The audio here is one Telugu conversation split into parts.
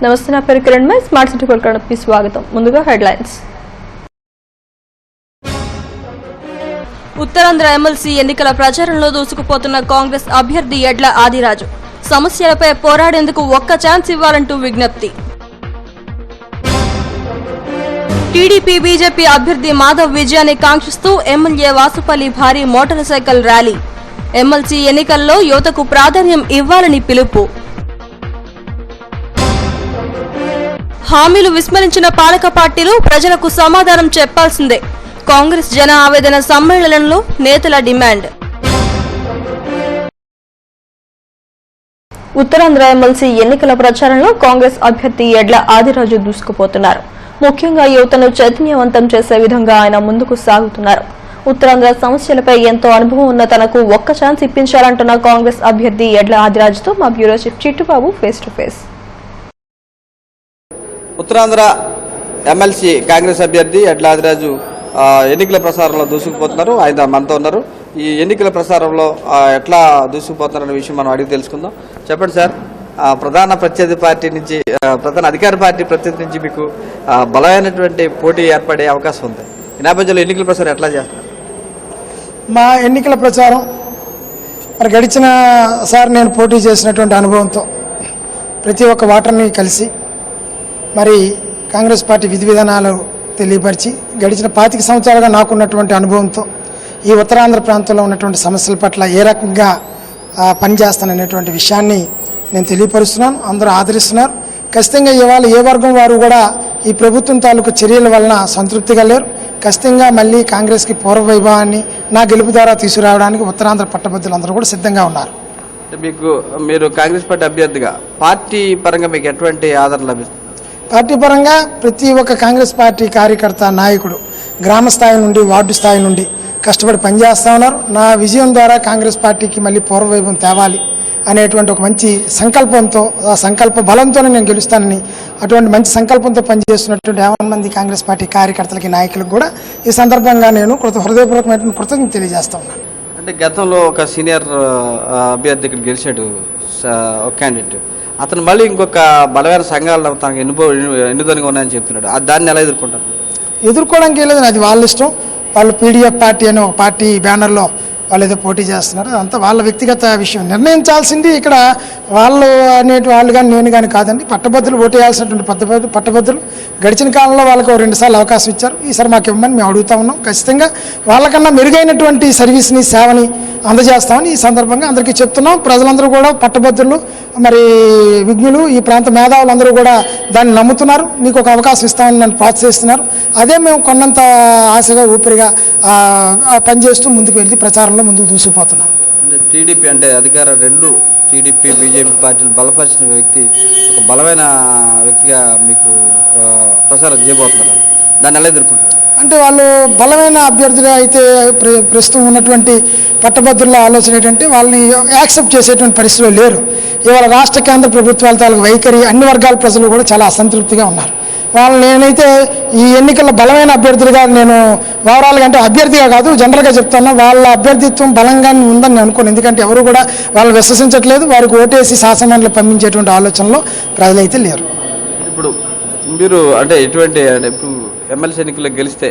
నమస్తే, నా పేరు కిరణ్ మై స్మార్ట్ సిటీ కోల్కతాకి స్వాగతం. ముందుగా హెడ్లైన్స్. ఉత్తరాంధ్ర ఎమ్మెల్సీ ఎన్నికల ప్రచారంలో దూసుకుపోతున్న కాంగ్రెస్ అభ్యర్థి యడ్ల ఆదిరాజు సమస్యలపై పోరాడేందుకు ఒక్క ఛాన్స్ ఇవ్వాలంటూ విజ్ఞప్తి. టీడీపీ బీజేపీ అభ్యర్థి మాధవ్ విజయాన్ని కాంక్షిస్తూ ఎమ్మెల్యే వాసుపల్లి భారీ మోటార్ సైకిల్ ర్యాలీ. ఎమ్మెల్సీ ఎన్నికల్లో యువతకు ప్రాధాన్యం ఇవ్వాలని పిలుపు. హామీలు విస్మరించిన పాలక పార్టీలు ప్రజలకు సమాధానం చెప్పాల్సిందే. కాంగ్రెస్ జన ఆవేదన సమ్మేళనంలో నేతల డిమాండ్. ఉత్తరాంధ్ర ఎమ్మెల్సీ ఎన్నికల ప్రచారంలో కాంగ్రెస్ అభ్యర్థి యడ్ల ఆదిరాజు దూసుకుపోతున్నారు. ముఖ్యంగా యువతను చైతన్యవంతం చేసే విధంగా ఆయన ముందుకు సాగుతున్నారు. ఉత్తరాంధ్ర సమస్యలపై ఎంతో అనుభవం ఉన్న తనకు ఒక్క ఛాన్స్ ఇప్పించాలంటున్న కాంగ్రెస్ అభ్యర్థి యడ్ల ఆదిరాజుతో మా bureau chief Chittubabu face to face. Uttarandhra MLC Congress అభ్యర్థి యడ్ల ఆదిరాజు ఎన్నికల ప్రచారంలో దూసుకుపోతున్నారు. ఆయన మనతో ఉన్నారు. ఈ ఎన్నికల ప్రచారంలో ఎట్లా దూసుకుపోతున్నారనే విషయం మనం అడిగి తెలుసుకుందాం. చెప్పండి సార్, ప్రధాన ప్రత్యర్థి పార్టీ నుంచి, ప్రధాన అధికార పార్టీ ప్రత్యర్థి నుంచి మీకు బలమైనటువంటి పోటీ ఏర్పడే అవకాశం ఉంది. ఈ నేపథ్యంలో ఎన్నికల ప్రచారం ఎట్లా చేస్తారు? మా ఎన్నికల ప్రచారం మరి గడిచిన సార్ నేను పోటీ చేసినటువంటి అనుభవంతో ప్రతి ఒక్క ఓటర్ని కలిసి మరి కాంగ్రెస్ పార్టీ విధి విధానాలు తెలియపరిచి గడిచిన 25 సంవత్సరాలుగా నాకున్నటువంటి అనుభవంతో ఈ ఉత్తరాంధ్ర ప్రాంతంలో ఉన్నటువంటి సమస్యల పట్ల ఏ రకంగా పనిచేస్తాననేటువంటి విషయాన్ని నేను తెలియపరుస్తున్నాను. అందరూ ఆదరిస్తున్నారు. ఖచ్చితంగా ఇవాళ ఏ వర్గం వారు కూడా ఈ ప్రభుత్వం తాలూకు చర్యల వలన సంతృప్తిగా లేరు. ఖచ్చితంగా మళ్ళీ కాంగ్రెస్కి పూర్వ వైభవాన్ని నా గెలుపు ద్వారా తీసుకురావడానికి ఉత్తరాంధ్ర పట్టభద్రులందరూ కూడా సిద్ధంగా ఉన్నారు. మీరు కాంగ్రెస్ పార్టీ అభ్యర్థిగా పార్టీ పరంగా మీకు ఎటువంటి ఆదరణ లభిస్తుంది? పార్టీ పరంగా ప్రతి ఒక్క కాంగ్రెస్ పార్టీ కార్యకర్త, నాయకుడు గ్రామ స్థాయి నుండి వార్డు స్థాయి నుండి కష్టపడి పనిచేస్తూ ఉన్నారు. నా విజయం ద్వారా కాంగ్రెస్ పార్టీకి మళ్ళీ పూర్వవైభవం తేవాలి అనేటువంటి ఒక మంచి సంకల్పంతో, ఆ సంకల్ప బలంతోనే నేను గెలుస్తానని అటువంటి మంచి సంకల్పంతో పనిచేస్తున్నటువంటి 50 మంది కాంగ్రెస్ పార్టీ కార్యకర్తలకి, నాయకులకు కూడా ఈ సందర్భంగా నేను హృదయపూర్వకమైన కృతజ్ఞత తెలియజేస్తా ఉన్నాను. అంటే గతంలో ఒక సీనియర్ అభ్యర్థి ఇక్కడ గెలిచాడు ఒక క్యాండిడేట్, అతను మళ్ళీ ఇంకొక బలమైన సంఘాలు తనకు ఎన్నుదనిగా ఉన్నాయని చెప్తున్నాడు. దాన్ని ఎలా ఎదుర్కొంటారు? ఎదుర్కోవడానికి లేదు, అది వాళ్ళ ఇష్టం. వాళ్ళు పీడీఎఫ్ పార్టీ అనే ఒక పార్టీ బ్యానర్లో వాళ్ళు ఏదో పోటీ చేస్తున్నారు. అదంతా వాళ్ళ వ్యక్తిగత విషయం. నిర్ణయించాల్సింది ఇక్కడ వాళ్ళు వాళ్ళు కానీ నేను కానీ కాదండి. పట్టభద్రులు ఓటు వేయాల్సినటువంటి పట్టభద్రులు గడిచిన కాలంలో వాళ్ళకు 2 సార్లు అవకాశం ఇచ్చారు. ఈసారి మాకు ఇవ్వమని మేము అడుగుతా ఉన్నాం. ఖచ్చితంగా వాళ్ళకన్నా మెరుగైనటువంటి సర్వీస్ని, సేవని అందజేస్తామని ఈ సందర్భంగా అందరికీ చెప్తున్నాం. ప్రజలందరూ కూడా పట్టభద్రులు, మరి విజ్ఞులు, ఈ ప్రాంత మేధావులందరూ కూడా దాన్ని నమ్ముతున్నారు. మీకు ఒక అవకాశం ఇస్తామని నన్ను ప్రోత్సహిస్తున్నారు. అదే మేము కొన్నంత ఆశగా, ఊపిరిగా పనిచేస్తూ ముందుకు వెళ్ళి ప్రచారంలో ముందుకు దూసుకుపోతున్నాం. అంటే టీడీపీ అంటే అధికార 2 టీడీపీ బీజేపీ పార్టీలు బలపరిచిన వ్యక్తి, ఒక బలమైన వ్యక్తిగా మీకు ప్రచారం చేయబోతున్నారు. దాన్ని ఎలా ఎదుర్కొంటారు? అంటే వాళ్ళు బలమైన అభ్యర్థులు అయితే ప్రస్తుతం ఉన్నటువంటి పట్టభద్రుల ఆలోచన ఏంటంటే వాళ్ళని యాక్సెప్ట్ చేసేటువంటి పరిస్థితులు లేరు. ఇవాళ రాష్ట్ర కేంద్ర ప్రభుత్వాల తాలూకు వైఖరి అన్ని వర్గాల ప్రజలు కూడా చాలా అసంతృప్తిగా ఉన్నారు. వాళ్ళు నేనైతే ఈ ఎన్నికల్లో బలమైన అభ్యర్థులుగా నేను ఓవరాల్గా, అంటే అభ్యర్థిగా కాదు జనరల్గా చెప్తున్నా, వాళ్ళ అభ్యర్థిత్వం బలంగా ఉందని నేను అనుకోను. ఎందుకంటే ఎవరు కూడా వాళ్ళు విశ్వసించట్లేదు. వారికి ఓటేసి శాసనమండలి పంపించేటువంటి ఆలోచనలో ప్రజలైతే లేరు. ఇప్పుడు మీరు అంటే ఎటువంటి, అంటే ఇప్పుడు ఎమ్మెల్సీ ఎన్నికల్లో గెలిస్తే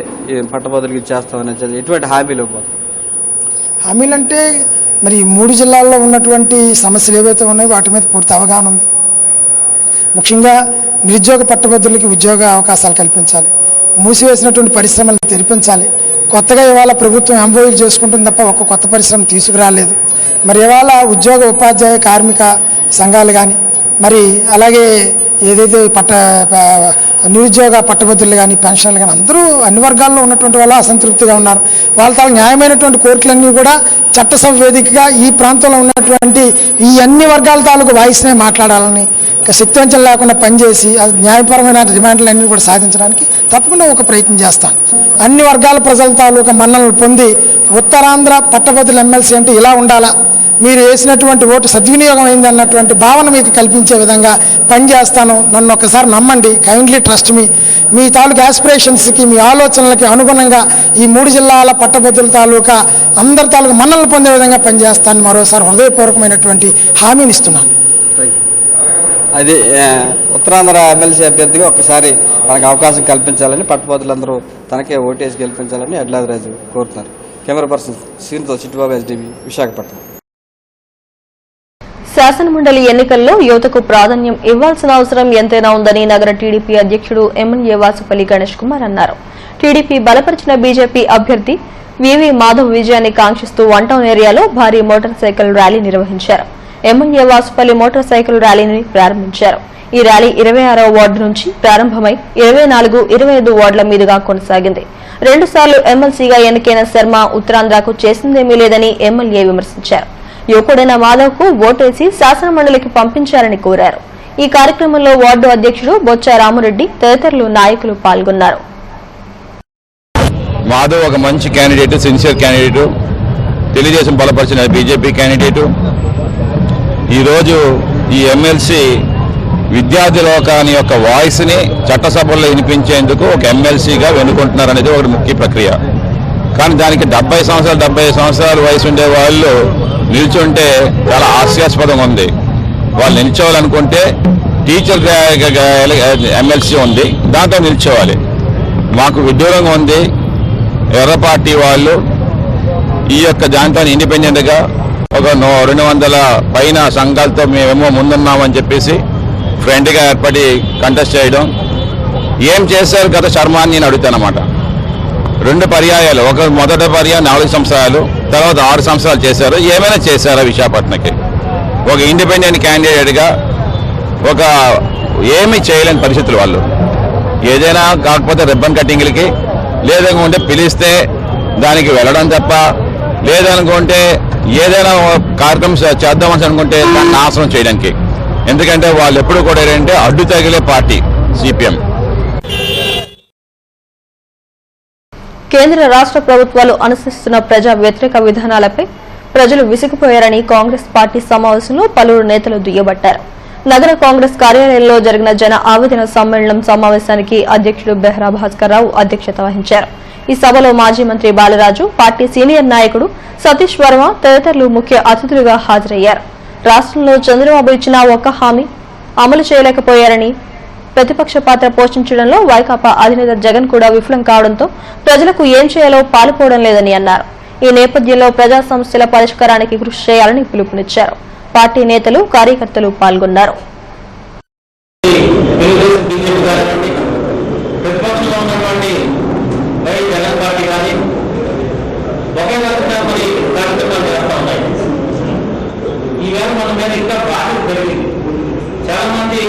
పట్టభద్రులకి ఇచ్చేస్తామని ఎటువంటి హామీలు అంటే మరి 3 జిల్లాల్లో ఉన్నటువంటి సమస్యలు ఏవైతే ఉన్నాయో వాటి మీద పూర్తి అవగాహన ఉంది. ముఖ్యంగా నిరుద్యోగ పట్టభద్రులకి ఉద్యోగ అవకాశాలు కల్పించాలి. మూసివేసినటువంటి పరిశ్రమలను తెరిపించాలి. కొత్తగా ఇవాళ ప్రభుత్వం ఎంఓయూలు చేసుకుంటుంది తప్ప ఒక్క కొత్త పరిశ్రమ తీసుకురాలేదు. మరి ఇవాళ ఉద్యోగ, ఉపాధ్యాయ, కార్మిక సంఘాలు కానీ, మరి అలాగే ఏదైతే నిరుద్యోగ పట్టభద్రులు కానీ, పెన్షన్లు కానీ అందరూ అన్ని వర్గాల్లో ఉన్నటువంటి వాళ్ళు అసంతృప్తిగా ఉన్నారు. వాళ్ళ తాను న్యాయమైనటువంటి కోరికలన్నీ కూడా చట్టసభ వేదికగా ఈ ప్రాంతంలో ఉన్నటువంటి ఈ అన్ని వర్గాల తాలూకు వాయిస్నే మాట్లాడాలని, శక్తివంచన లేకుండా పనిచేసి న్యాయపరమైన డిమాండ్లన్నీ కూడా సాధించడానికి తప్పకుండా ఒక ప్రయత్నం చేస్తాను. అన్ని వర్గాల ప్రజల తాలూకా మన్ననలు పొంది ఉత్తరాంధ్ర పట్టభద్రుల ఎమ్మెల్సీ అంటే ఇలా ఉండాలా, మీరు వేసినటువంటి ఓటు సద్వినియోగం అయింది అన్నటువంటి భావన మీకు కల్పించే విధంగా పనిచేస్తాను. నన్ను ఒక్కసారి నమ్మండి, కైండ్లీ ట్రస్ట్ మీ తాలూకా ఆస్పిరేషన్స్కి, మీ ఆలోచనలకి అనుగుణంగా ఈ 3 జిల్లాల పట్టభద్రుల తాలూకా అందరి తాలూకా మన్ననలు పొందే విధంగా పనిచేస్తాను. మరోసారి హృదయపూర్వకమైనటువంటి హామీని ఇస్తున్నాను. అది ఉత్తరాంధ్ర ఎమ్మెల్సీ అభ్యర్థిగా ఒకసారి మనకు అవకాశం కల్పించాలని పట్టభద్రులందరూ తనకే ఓటేసి గెలిపించాలని యడ్లాదిరాజు కోరుతున్నారు. కెమెరా పర్సన్ సీన్తో చిట్టుబాబు, ఎస్టీవీ, విశాఖపట్నం. శాసనమండలి ఎన్నికల్లో యువతకు ప్రాధాన్యం ఇవ్వాల్సిన అవసరం ఎంతైనా ఉందని నగర టీడీపీ అధ్యక్షుడు ఎమ్మెల్యే వాసుపల్లి గణేష్ కుమార్ అన్నారు. టీడీపీ బలపరిచిన బీజేపీ అభ్యర్థి వివి మాధవ్ విజయాన్ని కాంక్షిస్తూ వన్ టౌన్ ఏరియాలో భారీ మోటార్ సైకిల్ ర్యాలీ నిర్వహించారు. ఎమ్మెల్యే వాసుపల్లి మోటార్ సైకిల్ ర్యాలీని ప్రారంభించారు. ఈ ర్యాలీ 26వ వార్డు నుంచి ప్రారంభమై 24, 25 వార్డుల మీదుగా కొనసాగింది. 2 సార్లు ఎమ్మెల్సీగా ఎన్నికైన శర్మ ఉత్తరాంధ్రకు చేసిందేమీ లేదని ఎమ్మెల్యే విమర్శించారు. యువకుడైన మాధవ్ కు ఓటేసి శాసనమండలికి పంపించాలని కోరారు. ఈ కార్యక్రమంలో వార్డు అధ్యక్షుడు బొచ్చ రామరెడ్డి తదితరులు నాయకులు పాల్గొన్నారు. మాధవ్ ఒక మంచి క్యాండిడేట్, సిన్సియర్ క్యాండిడేట్, తెలుగుదేశం బలపరిచిన బీజేపీ క్యాండిడేట్. ఈరోజు ఈ ఎమ్మెల్సీ విద్యార్థి లోకాని యొక్క వాయిస్ ని చట్టసభల్లో వినిపించేందుకు ఒక ఎమ్మెల్సీగా వెనుకుంటున్నారనేది ఒక ముఖ్య ప్రక్రియ. కానీ దానికి 75 సంవత్సరాల వయసు ఉండే వాళ్ళు నిల్చుంటే చాలా హాస్యాస్పదంగా ఉంది. వాళ్ళు నిల్చోవాలనుకుంటే టీచర్ ఎమ్మెల్సీ ఉంది, దాంట్లో నిల్చోవాలి. మాకు విడ్డూరంగా ఉంది. ఎర్ర పార్టీ వాళ్ళు ఈ యొక్క దాంట్లో ఇండిపెండెంట్గా ఒక 200 పైన సంఘాలతో మేమేమో ముందున్నామని చెప్పేసి ఫ్రెండ్గా ఏర్పడి కంటెస్ట్ చేయడం. ఏం చేశారు గత శర్మాన్ని నేను అడుగుతానమాట. 2 పర్యాయాలు, ఒక మొదటి పర్యాయం 4 సంవత్సరాలు, తర్వాత 6 సంవత్సరాలు చేశారు. ఏమైనా చేశారా విశాఖపట్నంకి? ఒక ఇండిపెండెంట్ క్యాండిడేట్గా ఒక ఏమీ చేయలేని పరిస్థితులు వాళ్ళు. ఏదైనా కాకపోతే రిబ్బన్ కటింగ్లకి, లేదనుకుంటే పిలిస్తే దానికి వెళ్ళడం తప్ప, లేదనుకుంటే ఏదైనా కార్యక్రమం చేద్దామని అనుకుంటే దాన్ని నాశనం చేయడానికి. ఎందుకంటే వాళ్ళు ఎప్పుడు కూడా ఏంటంటే అడ్డు తగిలే పార్టీ సిపిఎం. కేంద్ర రాష్ట్ర ప్రభుత్వాలు అనుసరిస్తున్న ప్రజా వ్యతిరేక విధానాలపై ప్రజలు విసిగిపోయారని కాంగ్రెస్ పార్టీ సమావేశంలో పలువురు నేతలు దుయ్యబట్టారు. నగర కాంగ్రెస్ కార్యాలయంలో జరిగిన జన ఆవేదన సమ్మేళనం సమావేశానికి అధ్యక్షుడు బెహ్రా భాస్కర్ రావు అధ్యక్షత వహించారు. ఈ సభలో మాజీ మంత్రి బాలరాజు, పార్టీ సీనియర్ నాయకుడు సతీష్ వర్మ తదితరులు ముఖ్య అతిథులుగా హాజరయ్యారు. రాష్ట్రంలో చంద్రబాబు ఇచ్చిన ఒక్క హామీ అమలు చేయలేకపోయారని, ప్రతిపక్ష పాత్ర పోషించడంలో వైకాపా అధినేత జగన్ కూడా విఫలం కావడంతో ప్రజలకు ఏం చేయాలో పాలుపోవడం లేదని అన్నారు. ఈ నేపథ్యంలో ప్రజా సమస్యల పరిష్కారానికి కృషి చేయాలని పిలుపునిచ్చారు. పార్టీ నేతలు, కార్యకర్తలు పాల్గొన్నారు. చాలా మంది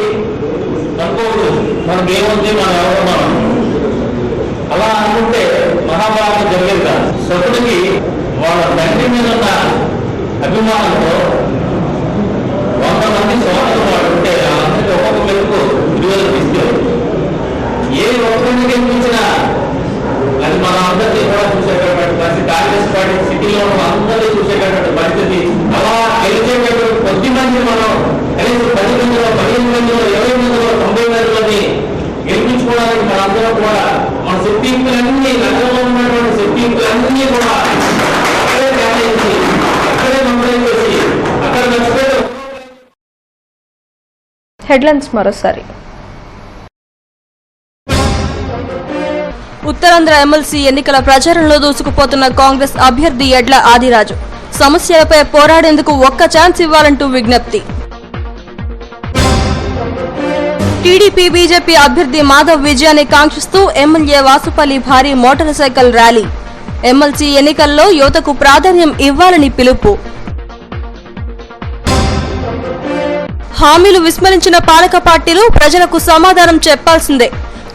అనుకోవద్దు మనకేముంది, మనం ఎవరు మనం అలా అనుకుంటే మహాభారతం జరిగేది కాదు. సతుడికి వాళ్ళ తండ్రి మీద ఉన్న అభిమానంతో 100 మంది సోదరులు వాడు ఉంటే అందరికీ ఒక్కొక్క మెరుపు 20 తీసుకెళ్ళి ఏ ఒక్కరిని గెలిపించినా అది మన అందరినీ కూడా చూసేటటువంటి పరిస్థితి. కాంగ్రెస్ పార్టీ సిటీలో అందరినీ చూసేటటువంటి పరిస్థితి. అలా గెలిచేటటువంటి కొద్ది మంది మనం కనీసం 10 మందిలో, 15 మందిలో, 20 మందిలో, 90 మందిలోని గెలిపించుకోవడానికి మనందరం కూడా మన శక్తియుక్తులన్నీ, నగరంలో ఉన్నటువంటి శక్తియుక్తులన్నీ కూడా అక్కడే కేటాయించి, అక్కడే మొదలు చేసి, అక్కడ నచ్చిపోయి. హెడ్లైన్స్ మరోసారి. ఉత్తరాంధ్ర ఎమ్మెల్సీ ఎన్నికల ప్రచారంలో దూసుకుపోతున్న కాంగ్రెస్ అభ్యర్థి యడ్ల ఆదిరాజు సమస్యలపై పోరాడేందుకు ఒక్క ఛాన్స్ ఇవ్వాలంటూ విజ్ఞప్తి. టీడీపీ బీజేపీ అభ్యర్థి మాధవ్ విజయాన్ని కాంక్షిస్తూ ఎమ్మెల్యే వాసుపల్లి భారీ మోటార్ సైకిల్ ర్యాలీ. ఎమ్మెల్సీ ఎన్నికల్లో యువతకు ప్రాధాన్యం ఇవ్వాలని పిలుపు. హామీలు విస్మరించిన పాలక పార్టీలు ప్రజలకు సమాధానం చెప్పాల్సిందే.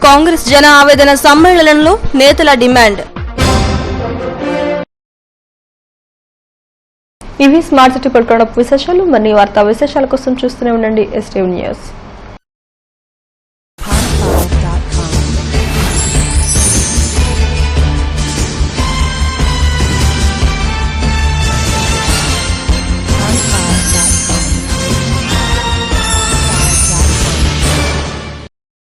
కాంగ్రెస్ జన ఆవేదన సమ్మేళనంలో నేతల డిమాండ్. ఇవి స్మార్ట్ సిటీ పట్టుకోవడం విశేషాలు. మరిన్ని వార్తా విశేషాల కోసం చూస్తూనే ఉండండి STV న్యూస్.